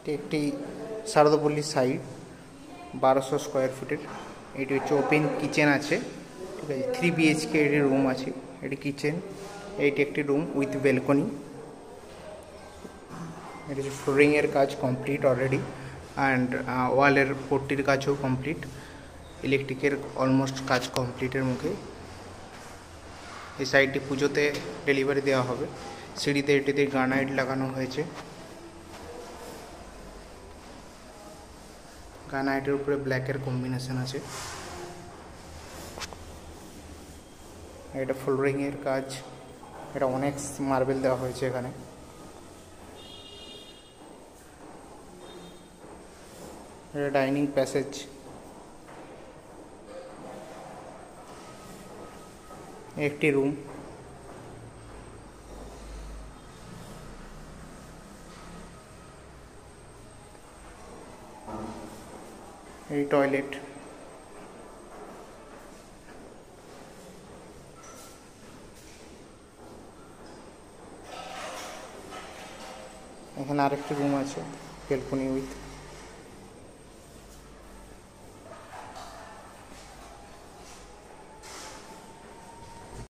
এটি একটি Saradapalli side 1200 square ফুটের। এটি হচ্ছে ওপেন কিচেন আছে, ঠিক আছে। 3 BHK এর রুম আছে, এটি কিচেন। এইটি একটি রুম উইথ ব্যালকনি। এটি হচ্ছে ফ্লোরিংয়ের কাজ কমপ্লিট অলরেডি, অ্যান্ড ওয়ালের পট্টির কাজও কমপ্লিট। ইলেকট্রিকের অলমোস্ট কাজ কমপ্লিটের মুখে। এই সাইডটি পুজোতে ডেলিভারি দেওয়া হবে। সিঁড়িতে এটিতে গ্রানাইট লাগানো হয়েছে, গ্রানাইটের উপরে ব্ল্যাকের কম্বিনেশন আছে। এটা ফ্লোরিংয়ের কাজ, এটা অনেক মার্বেল দেওয়া হয়েছে এখানে। এটা ডাইনিং প্যাসেজ, একটি রুম। এই টয়লেট, এখানে আরেকটি রুম আছে ব্যালকনি উইথ